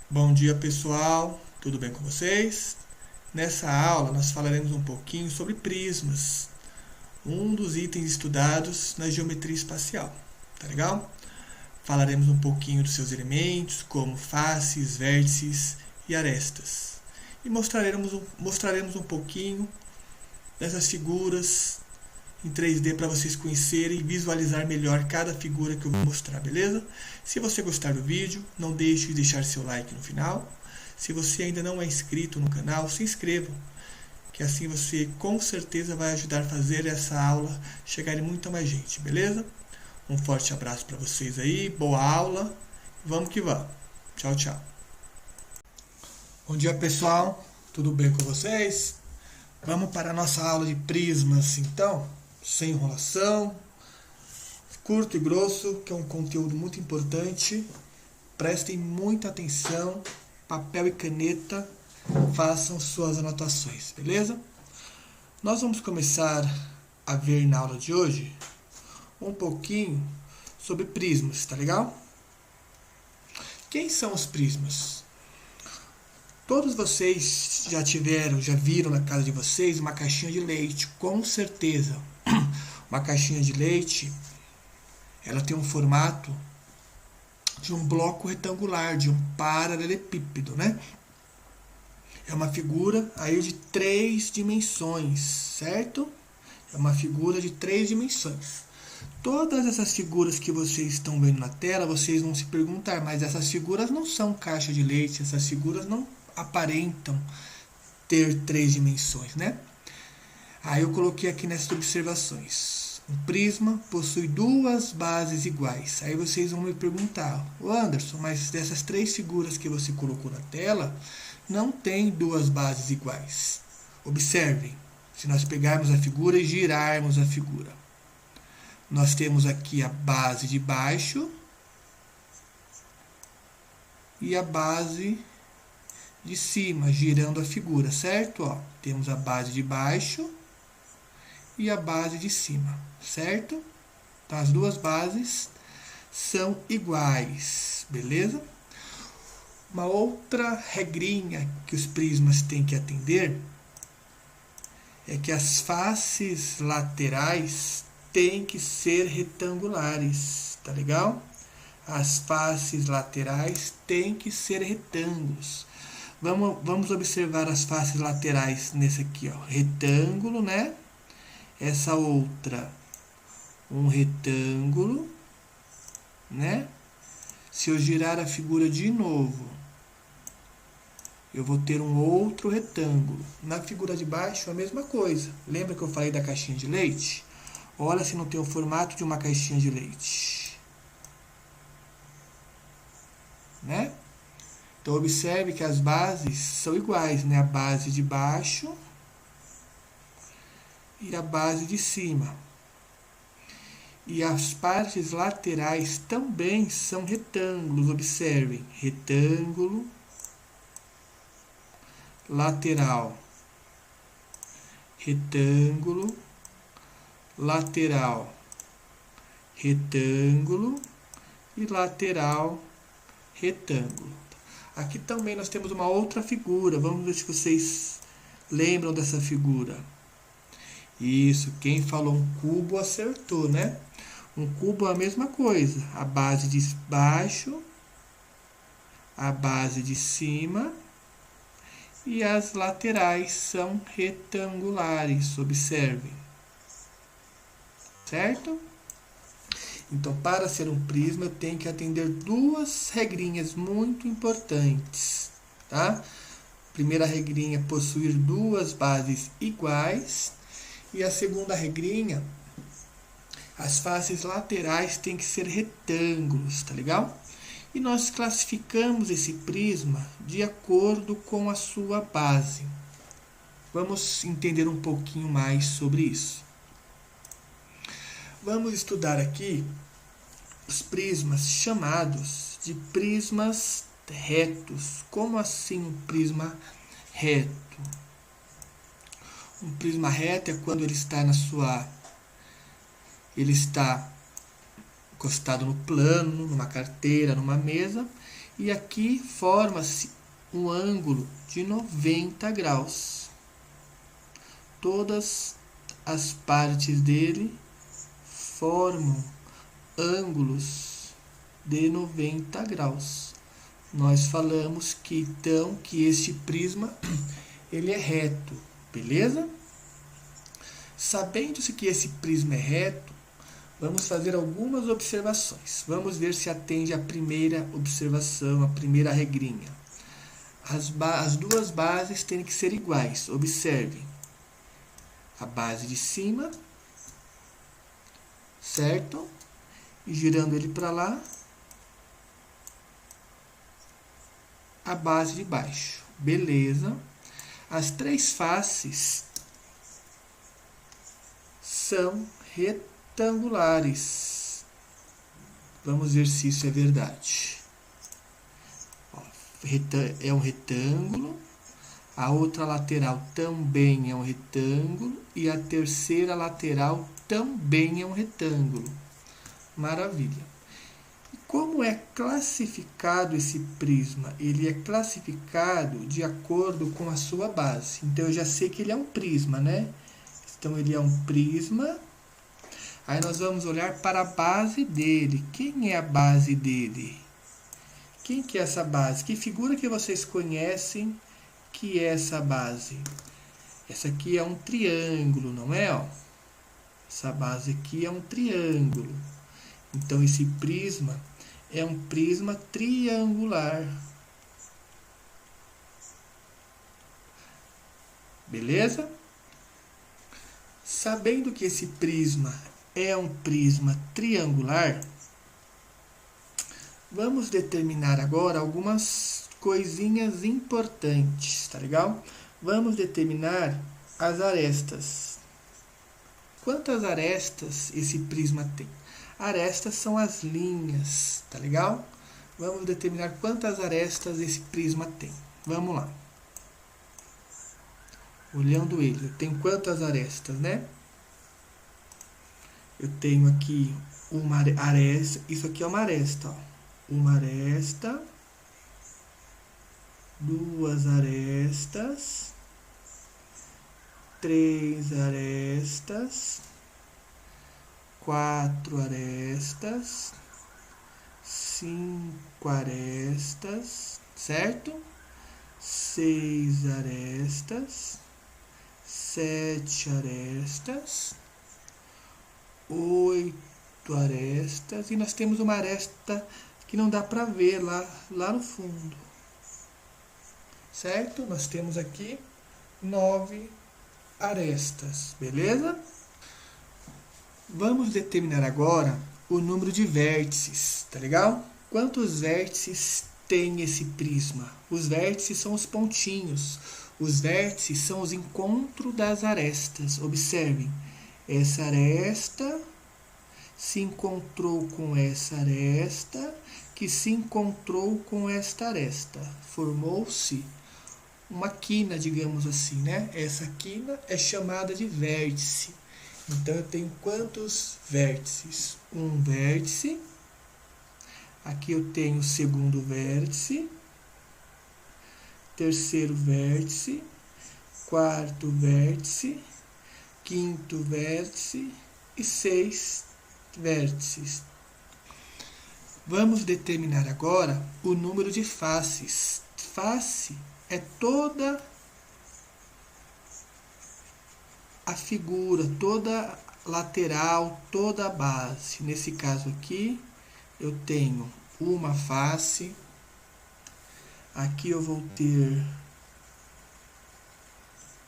Bom dia, pessoal, tudo bem com vocês? Nessa aula nós falaremos um pouquinho sobre prismas, um dos itens estudados na geometria espacial, tá legal? Falaremos um pouquinho dos seus elementos, como faces, vértices e arestas. E mostraremos um pouquinho dessas figuras em 3D para vocês conhecerem e visualizar melhor cada figura que eu vou mostrar, beleza? Se você gostar do vídeo, não deixe de deixar seu like no final. Se você ainda não é inscrito no canal, se inscreva, que assim você com certeza vai ajudar a fazer essa aula chegar em muita mais gente, beleza? Um forte abraço para vocês aí, boa aula, vamos que vamos. Tchau, tchau. Bom dia, pessoal, tudo bem com vocês? Vamos para a nossa aula de prismas, então, sem enrolação, curto e grosso, que é um conteúdo muito importante. Prestem muita atenção, papel e caneta, façam suas anotações, beleza? Nós vamos começar a ver na aula de hoje um pouquinho sobre prismas, tá legal? Quem são os prismas? Todos vocês já viram na casa de vocês uma caixinha de leite, com certeza. Uma caixinha de leite, ela tem um formato de um bloco retangular, de um paralelepípedo, né? É uma figura aí de 3 dimensões, certo? É uma figura de 3 dimensões. Todas essas figuras que vocês estão vendo na tela, vocês vão se perguntar, mas essas figuras não são caixa de leite, essas figuras não aparentam ter 3 dimensões, né? Aí eu coloquei aqui nessas observações. Um prisma possui 2 bases iguais. Aí vocês vão me perguntar, Anderson, mas dessas 3 figuras que você colocou na tela, não tem 2 bases iguais. Observem, se nós pegarmos a figura e girarmos a figura, nós temos aqui a base de baixo e a base de cima, girando a figura, certo? Ó, temos a base de baixo e a base de cima, certo? Então, as 2 bases são iguais, beleza? Uma outra regrinha que os prismas têm que atender é que as faces laterais têm que ser retangulares, tá legal? As faces laterais têm que ser retângulos. Vamos observar as faces laterais nesse aqui, ó, retângulo, né? Essa outra, um retângulo, né? Se eu girar a figura de novo, eu vou ter um outro retângulo. Na figura de baixo, a mesma coisa. Lembra que eu falei da caixinha de leite? Olha se não tem o formato de uma caixinha de leite, né? Então, observe que as bases são iguais, né? A base de baixo e a base de cima. E as partes laterais também são retângulos. Observem, retângulo, lateral, retângulo, lateral, retângulo e lateral, retângulo. Aqui também nós temos uma outra figura. Vamos ver se vocês lembram dessa figura. Isso, quem falou um cubo acertou, né? Um cubo é a mesma coisa. A base de baixo, a base de cima e as laterais são retangulares. Observem. Certo? Então, para ser um prisma, eu tenho que atender 2 regrinhas muito importantes, tá? Primeira regrinha, possuir 2 bases iguais. E a segunda regrinha, as faces laterais têm que ser retângulos, tá legal? E nós classificamos esse prisma de acordo com a sua base. Vamos entender um pouquinho mais sobre isso. Vamos estudar aqui os prismas chamados de prismas retos. Como assim um prisma reto? Um prisma reto é quando ele está encostado no plano, numa carteira, numa mesa, E aqui forma-se um ângulo de 90 graus. Todas as partes dele formam ângulos de 90 graus. Nós falamos que então que este prisma ele é reto, beleza? Sabendo-se que esse prisma é reto, vamos fazer algumas observações. Vamos ver se atende à primeira observação, a primeira regrinha. As duas bases têm que ser iguais. Observem. A base de cima, certo? E girando ele para lá, a base de baixo. Beleza. As três faces são retangulares. Vamos ver se isso é verdade. É um retângulo. A outra lateral também é um retângulo. E a terceira lateral também é um retângulo. Maravilha. E como é classificado esse prisma? Ele é classificado de acordo com a sua base. Então, eu já sei que ele é um prisma, né? Então, ele é um prisma. Aí, nós vamos olhar para a base dele. Quem é a base dele? Quem que é essa base? Que figura que vocês conhecem que é essa base? Essa aqui é um triângulo, não é? Ó? Essa base aqui é um triângulo. Então, esse prisma é um prisma triangular. Beleza? Sabendo que esse prisma é um prisma triangular, vamos determinar agora algumas coisinhas importantes, tá legal? Vamos determinar as arestas. Quantas arestas esse prisma tem? Arestas são as linhas, tá legal? Vamos determinar quantas arestas esse prisma tem. Vamos lá. Olhando ele, eu tenho quantas arestas, né? Eu tenho aqui uma aresta, isso aqui é uma aresta, ó. Uma aresta, duas arestas, três arestas, quatro arestas, cinco arestas, certo? Seis arestas, sete arestas, oito arestas, e nós temos uma aresta que não dá para ver lá no fundo, certo? Nós temos aqui 9 arestas, beleza? Vamos determinar agora o número de vértices, tá legal? Quantos vértices tem esse prisma? Os vértices são os pontinhos. Os vértices são os encontros das arestas. Observem, essa aresta se encontrou com essa aresta, que se encontrou com esta aresta. Formou-se uma quina, digamos assim, né? Essa quina é chamada de vértice. Então, eu tenho quantos vértices? Um vértice. Aqui eu tenho o segundo vértice. Terceiro vértice. Quarto vértice. Quinto vértice. E 6 vértices. Vamos determinar agora o número de faces. Face é toda a figura, toda lateral, toda a base. Nesse caso aqui, eu tenho uma face. Aqui eu vou ter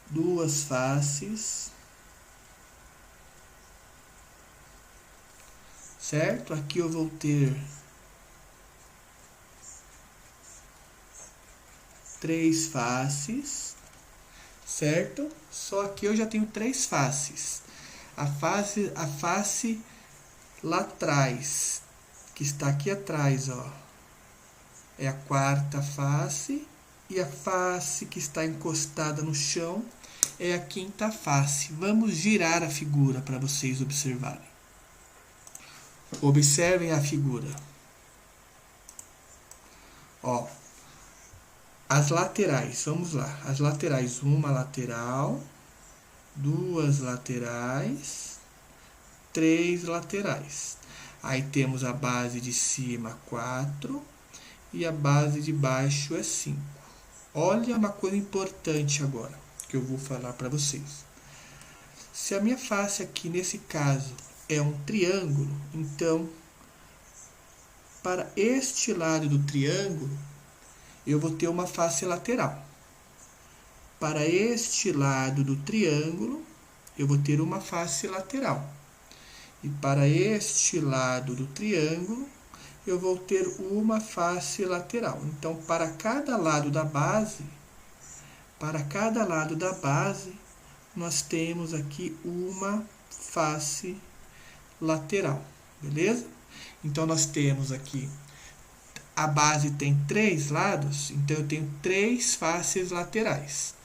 duas faces. Certo? Aqui eu vou ter 3 faces. Certo? Só que eu já tenho 3 faces. A face lá atrás, que está aqui atrás, ó, é a quarta face. E a face que está encostada no chão é a quinta face. Vamos girar a figura para vocês observarem. Observem a figura. Ó, as laterais, vamos lá. As laterais, uma lateral, duas laterais, três laterais. Aí temos a base de cima 4 e a base de baixo é 5. Olha uma coisa importante agora que eu vou falar para vocês. Se a minha face aqui nesse caso é um triângulo, então para este lado do triângulo eu vou ter uma face lateral. Para este lado do triângulo eu vou ter uma face lateral. E para este lado do triângulo eu vou ter uma face lateral. Então, para cada lado da base, nós temos aqui uma face lateral, beleza? Então, nós temos aqui, a base tem 3 lados, então eu tenho 3 faces laterais.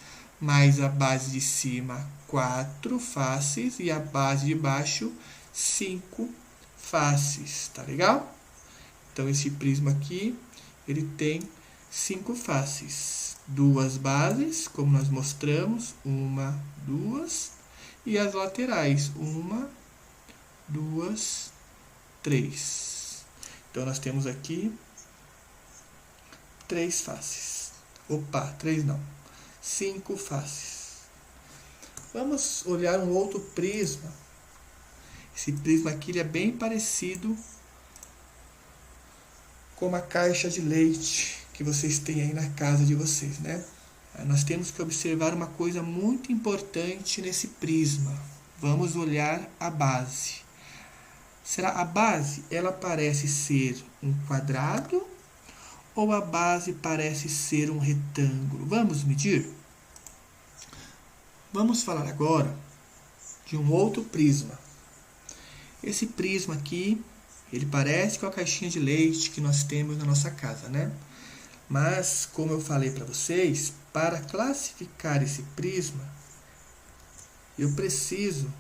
Mais a base de cima, 4 faces, e a base de baixo, 5 faces, tá legal? Então, esse prisma aqui, ele tem 5 faces. 2 bases, como nós mostramos, 1, 2, e as laterais, 1, 2, 3. Então, nós temos aqui 3 faces. Opa, 3 não. 5 faces. Vamos olhar um outro prisma. Esse prisma aqui ele é bem parecido com uma caixa de leite que vocês têm aí na casa de vocês, né? Nós temos que observar uma coisa muito importante nesse prisma. Vamos olhar a base. Será a base, ela parece ser um quadrado ou a base parece ser um retângulo? Vamos medir? Vamos falar agora de um outro prisma. Esse prisma aqui, ele parece com a caixinha de leite que nós temos na nossa casa, né? Mas, como eu falei para vocês, para classificar esse prisma, eu preciso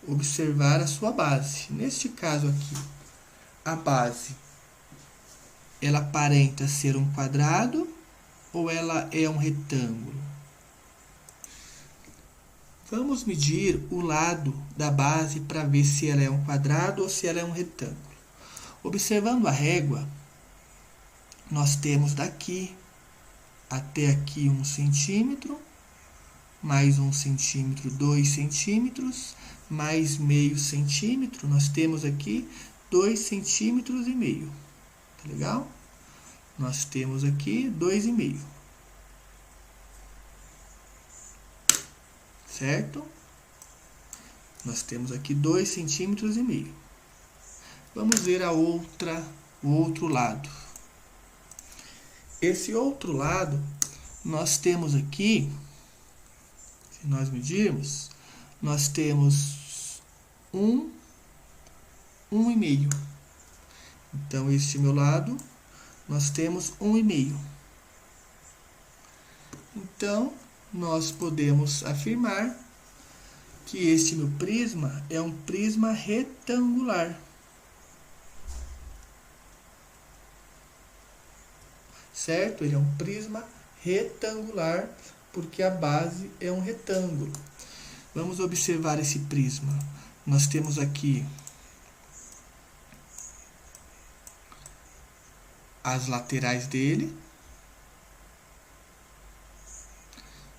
observar a sua base. Neste caso aqui, a base, ela aparenta ser um quadrado ou ela é um retângulo? Vamos medir o lado da base para ver se ela é um quadrado ou se ela é um retângulo. Observando a régua, nós temos daqui até aqui 1 centímetro, mais 1 centímetro, 2 centímetros, mais meio centímetro, nós temos aqui 2 centímetros e meio. Tá legal? Nós temos aqui 2,5. Certo? Nós temos aqui 2 centímetros e meio. Vamos ver o outro lado. Esse outro lado, nós temos aqui, se nós medirmos, nós temos 1,5. Então, este meu lado, nós temos 1,5. Então, nós podemos afirmar que este meu prisma é um prisma retangular. Certo? Ele é um prisma retangular porque a base é um retângulo. Vamos observar esse prisma. Nós temos aqui as laterais dele.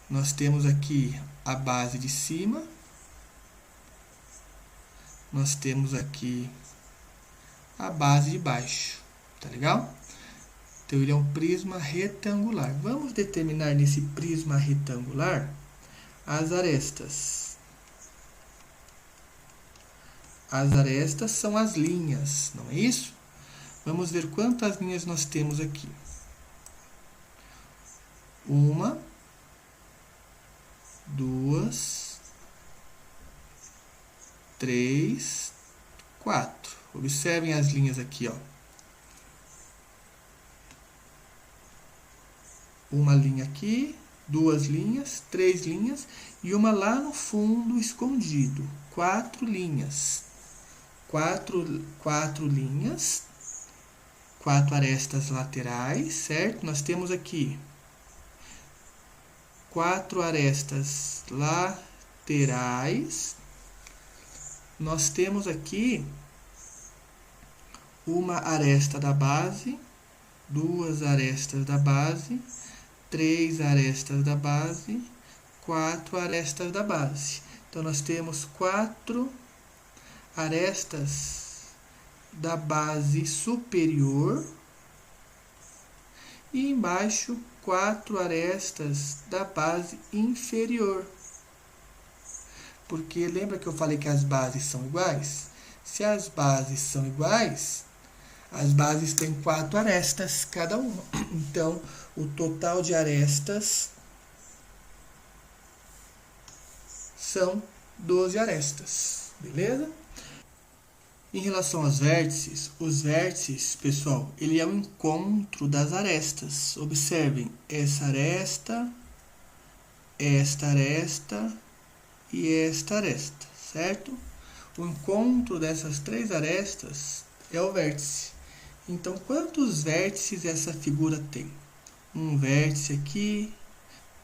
Nós temos aqui a base de cima. Nós temos aqui a base de baixo. Tá legal? Então, ele é um prisma retangular. Vamos determinar nesse prisma retangular as arestas. As arestas são as linhas, não é isso? Vamos ver quantas linhas nós temos aqui. 1, 2, 3, 4. Observem as linhas aqui, ó. Uma linha aqui, 2 linhas, 3 linhas e uma lá no fundo escondido. 4 linhas. 4 linhas, 4 arestas laterais, certo? Nós temos aqui 4 arestas laterais. Nós temos aqui uma aresta da base, 2 arestas da base, 3 arestas da base, 4 arestas da base. Então, nós temos 4 arestas da base superior e embaixo 4 arestas da base inferior. Porque lembra que eu falei que as bases são iguais? Se as bases são iguais, as bases têm 4 arestas cada uma. Então, o total de arestas são 12 arestas. Beleza? Em relação aos vértices, os vértices, pessoal, ele é o encontro das arestas. Observem, esta aresta e esta aresta, certo? O encontro dessas 3 arestas é o vértice. Então, quantos vértices essa figura tem? Um vértice aqui,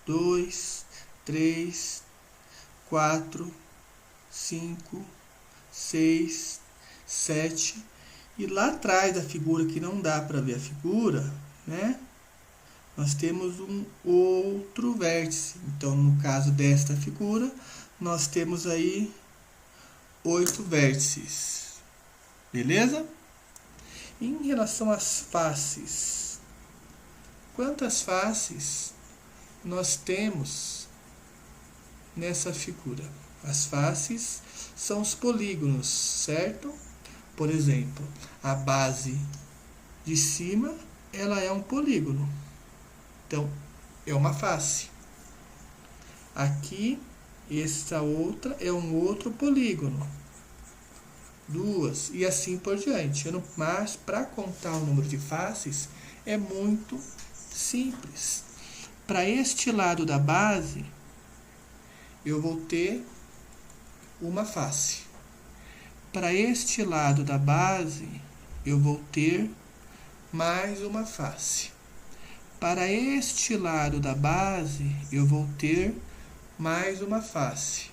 2, 3, 4, 5, 6, 7. E lá atrás da figura, que não dá para ver a figura, né? Nós temos um outro vértice. Então, no caso desta figura, nós temos aí 8 vértices. Beleza? Em relação às faces, quantas faces nós temos nessa figura? As faces são os polígonos, certo? Por exemplo, a base de cima, ela é um polígono. Então, é uma face. Aqui, esta outra é um outro polígono. 2, e assim por diante. Mas, para contar o número de faces, é muito simples. Para este lado da base, eu vou ter uma face. Para este lado da base, eu vou ter mais uma face. Para este lado da base, eu vou ter mais uma face.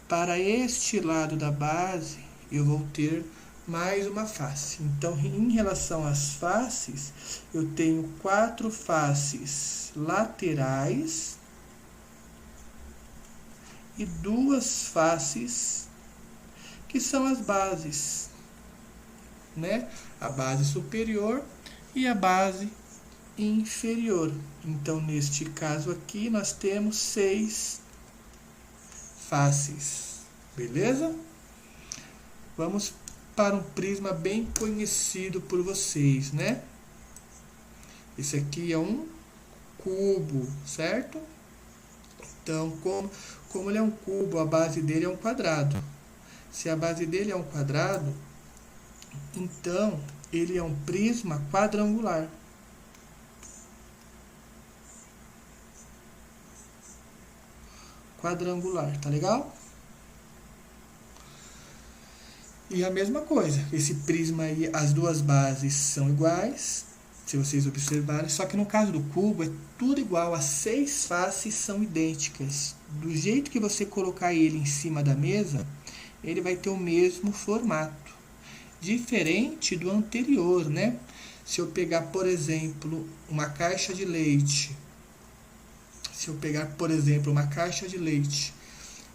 Para este lado da base, eu vou ter mais uma face. Então, em relação às faces, eu tenho 4 faces laterais e 2 faces que são as bases, né? A base superior e a base inferior. Então, neste caso aqui, nós temos 6 faces. Beleza? Vamos para um prisma bem conhecido por vocês, né? Esse aqui é um cubo, certo? Então, como ele é um cubo, a base dele é um quadrado. Se a base dele é um quadrado, então ele é um prisma quadrangular. Quadrangular, tá legal? E a mesma coisa, esse prisma aí, as duas bases são iguais, se vocês observarem, só que no caso do cubo é tudo igual, as 6 faces são idênticas. Do jeito que você colocar ele em cima da mesa, ele vai ter o mesmo formato, diferente do anterior, né? Se eu pegar, por exemplo, uma caixa de leite,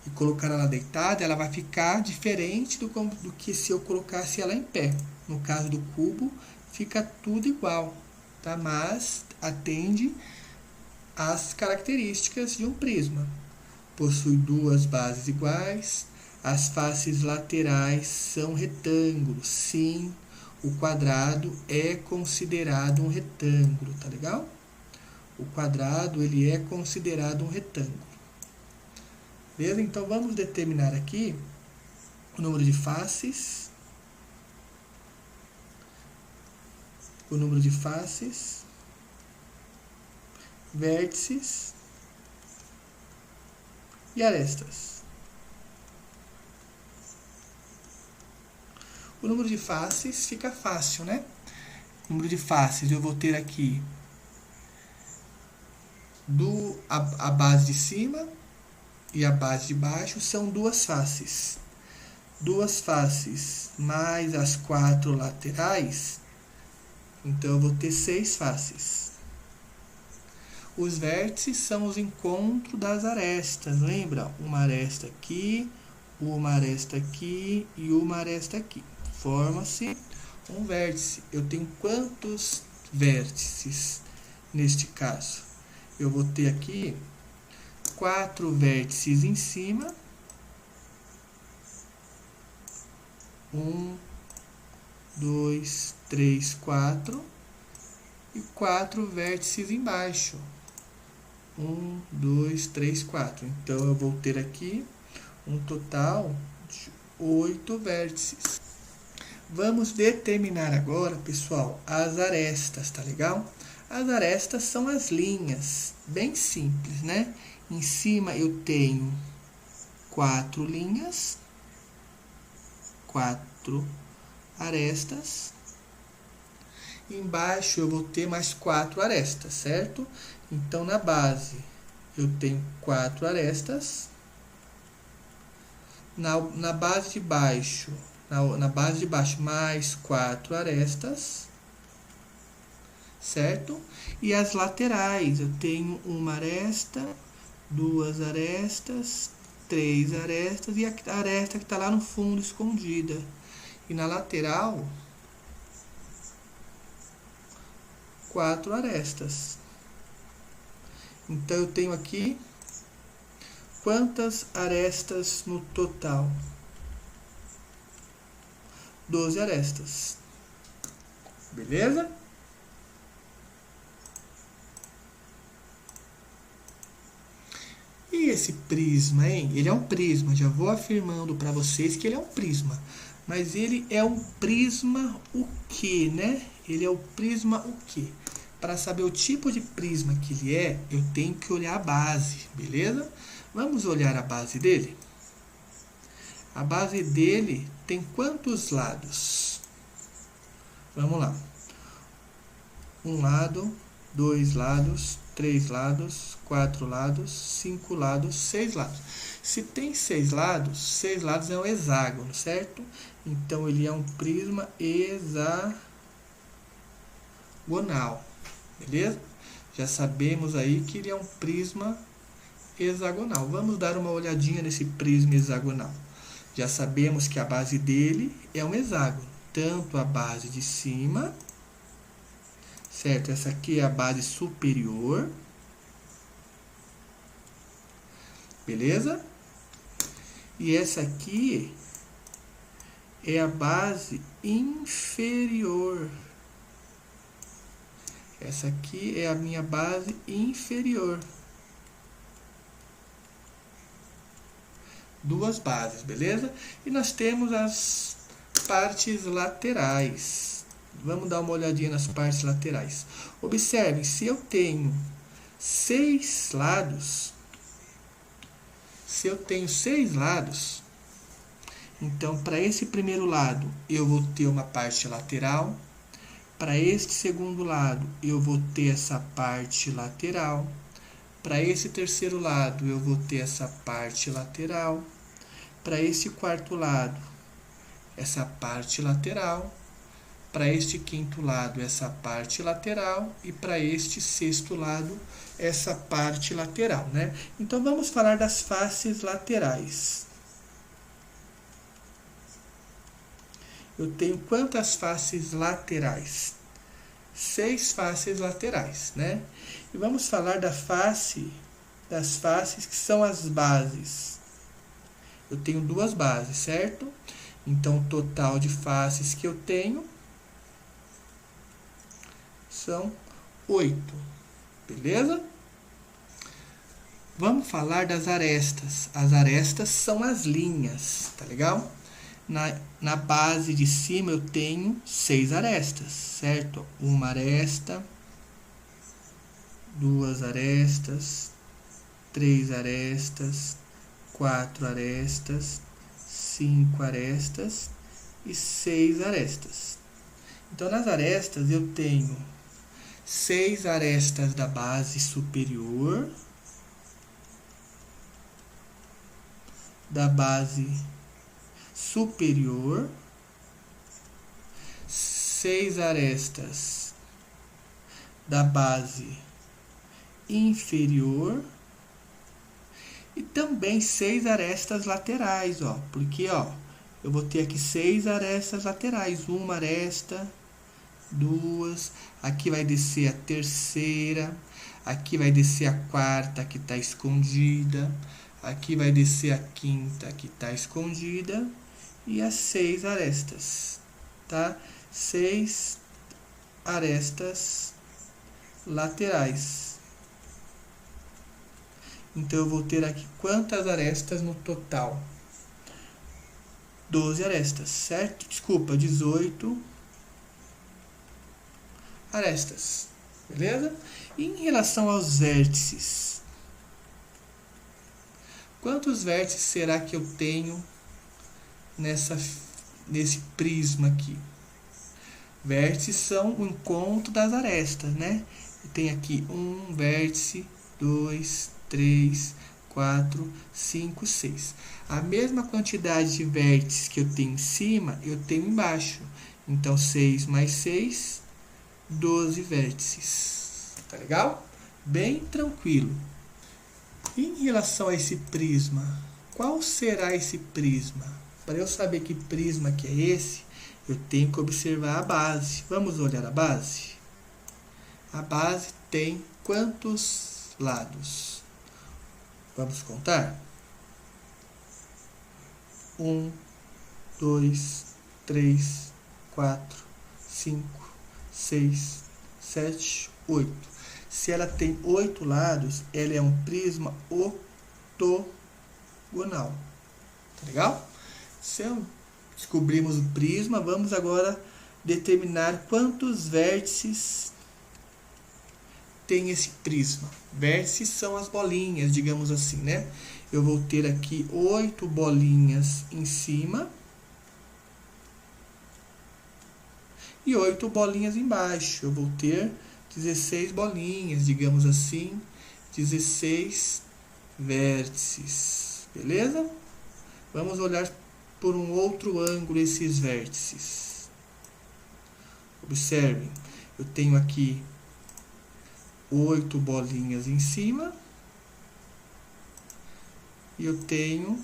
e colocar ela deitada, ela vai ficar diferente do que se eu colocasse ela em pé. No caso do cubo, fica tudo igual, tá? Mas atende às características de um prisma. Possui 2 bases iguais, as faces laterais são retângulos. Sim, o quadrado é considerado um retângulo, tá legal? O quadrado, ele é considerado um retângulo. Beleza? Então, vamos determinar aqui o número de faces. Vértices e arestas. O número de faces fica fácil, né? número de faces, eu vou ter aqui a base de cima e a base de baixo são duas faces. Duas faces mais as 4 laterais, então eu vou ter 6 faces. Os vértices são os encontros das arestas, lembra? Uma aresta aqui, uma aresta aqui e uma aresta aqui. Forma-se um vértice. Eu tenho quantos vértices neste caso? Eu vou ter aqui 4 vértices em cima. 1, 2, 3, 4 e 4 vértices embaixo. 1, 2, 3, 4. Então eu vou ter aqui um total de 8 vértices. Vamos determinar agora, pessoal, as arestas, tá legal? As arestas são as linhas, bem simples, né? Em cima eu tenho 4 linhas, 4 arestas. Embaixo eu vou ter mais 4 arestas, certo? Então, na base eu tenho 4 arestas. Na base de baixo, na base de baixo mais 4 arestas, certo? E as laterais, eu tenho uma aresta, 2 arestas, 3 arestas e a aresta que está lá no fundo escondida. E na lateral, 4 arestas. Então eu tenho aqui quantas arestas no total? 12 arestas. Beleza? E esse prisma, hein? Ele é um prisma. Já vou afirmando para vocês que ele é um prisma. Mas ele é um prisma o quê, né? Ele é o prisma o quê? Para saber o tipo de prisma que ele é, eu tenho que olhar a base, beleza? Vamos olhar a base dele? A base dele tem quantos lados? Vamos lá. 1 lado, 2 lados, 3 lados, 4 lados, 5 lados, 6 lados. Se tem 6 lados é um hexágono, certo? Então, ele é um prisma hexagonal, beleza? Já sabemos aí que ele é um prisma hexagonal. Vamos dar uma olhadinha nesse prisma hexagonal. Já sabemos que a base dele é um hexágono, tanto a base de cima, certo? Essa aqui é a base superior, beleza? E essa aqui é a base inferior. Essa aqui é a minha base inferior. Duas bases, beleza? E nós temos as partes laterais. Vamos dar uma olhadinha nas partes laterais. Observem, se eu tenho 6 lados, então para esse primeiro lado eu vou ter uma parte lateral. Para este segundo lado, eu vou ter essa parte lateral. Para esse terceiro lado, eu vou ter essa parte lateral. Para este quarto lado, essa parte lateral. Para este quinto lado, essa parte lateral. E para este sexto lado, essa parte lateral, né? Então, vamos falar das faces laterais. Eu tenho quantas faces laterais? 6 faces laterais, né? E vamos falar das faces que são as bases. Eu tenho 2 bases, certo? Então, o total de faces que eu tenho são 8, beleza? Vamos falar das arestas. As arestas são as linhas, tá legal? Na base de cima eu tenho 6 arestas, certo? 1 aresta, 2 arestas, 3 arestas, 4 arestas, 5 arestas e 6 arestas. Então, nas arestas, eu tenho 6 arestas da base superior, da base superior, 6 arestas da base inferior e também 6 arestas laterais, ó, porque, ó, eu vou ter aqui 6 arestas laterais, uma aresta, duas, aqui vai descer a terceira, aqui vai descer a quarta que está escondida, aqui vai descer a quinta que está escondida e as 6 arestas, tá? 6 arestas laterais. Então, eu vou ter aqui quantas arestas no total? 12 arestas, certo? Desculpa, 18 arestas, beleza? E em relação aos vértices, quantos vértices será que eu tenho nesse prisma aqui? Vértices são o encontro das arestas, né? Eu tenho aqui um vértice, 2, 3, 4, 5, 6. A mesma quantidade de vértices que eu tenho em cima, eu tenho embaixo. Então, 6 mais 6, 12 vértices. Tá legal? Bem tranquilo. Em relação a esse prisma, qual será esse prisma? Para eu saber que prisma que é esse, eu tenho que observar a base. Vamos olhar a base? A base tem quantos lados? Vamos contar? 1, 2, 3, 4, 5, 6, 7, 8. Se ela tem 8 lados, ela é um prisma ortogonal. Tá legal? Se descobrimos o prisma, vamos agora determinar quantos vértices tem esse prisma. Vértices são as bolinhas, digamos assim, né? Eu vou ter aqui 8 bolinhas em cima e 8 bolinhas embaixo. Eu vou ter 16 bolinhas, digamos assim, 16 vértices, beleza? Vamos olhar por um outro ângulo esses vértices. Observem, eu tenho aqui 8 bolinhas em cima e eu tenho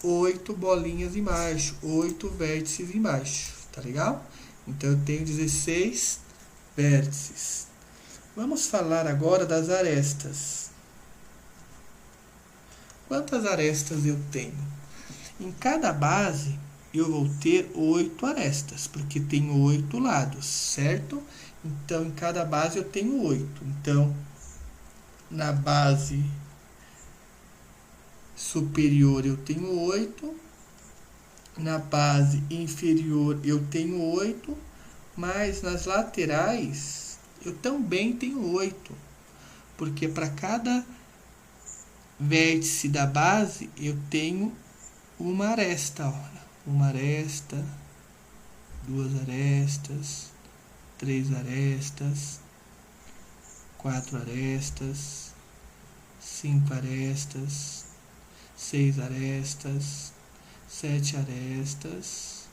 8 bolinhas embaixo, 8 vértices embaixo, tá legal? Então, eu tenho 16 vértices. Vamos falar agora das arestas. Quantas arestas eu tenho? Em cada base, eu vou ter 8 arestas, porque tem 8 lados, certo? Então, em cada base eu tenho 8. Então, na base superior eu tenho 8. Na base inferior eu tenho 8. Mas nas laterais eu também tenho 8. Porque para cada vértice da base eu tenho uma aresta. Olha. Uma aresta, 2 arestas, 3 arestas, 4 arestas, 5 arestas, 6 arestas, 7 arestas,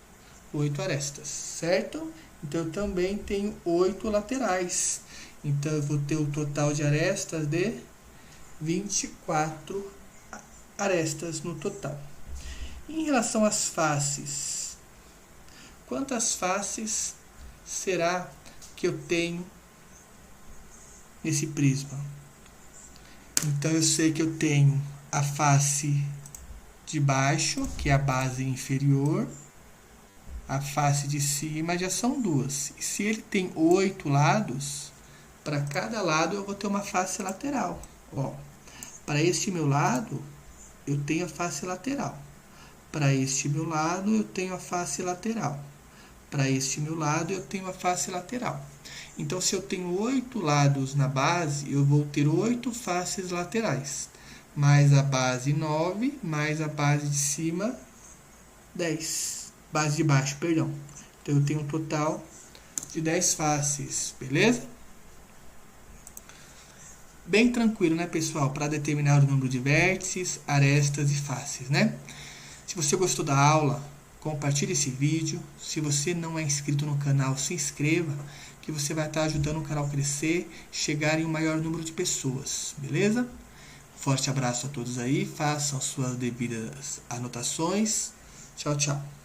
8 arestas, certo? Então, eu também tenho 8 laterais. Então, eu vou ter o total de arestas de 24 arestas no total. Em relação às faces, quantas faces será que eu tenho nesse prisma? Então, eu sei que eu tenho a face de baixo, que é a base inferior. A face de cima já são 2. E se ele tem 8 lados, para cada lado eu vou ter uma face lateral. Ó, para este meu lado, eu tenho a face lateral. Para este meu lado, eu tenho a face lateral. Para este meu lado, eu tenho a face lateral. Então, se eu tenho 8 lados na base, eu vou ter 8 faces laterais. Mais a base 9, mais a base de cima, 10. Base de baixo, perdão. Então eu tenho um total de 10 faces, beleza? Bem tranquilo, né, pessoal? Para determinar o número de vértices, arestas e faces, né? Se você gostou da aula, compartilhe esse vídeo. Se você não é inscrito no canal, se inscreva, que você vai estar ajudando o canal a crescer, chegar em um maior número de pessoas, beleza? Forte abraço a todos aí, façam suas devidas anotações. Tchau, tchau.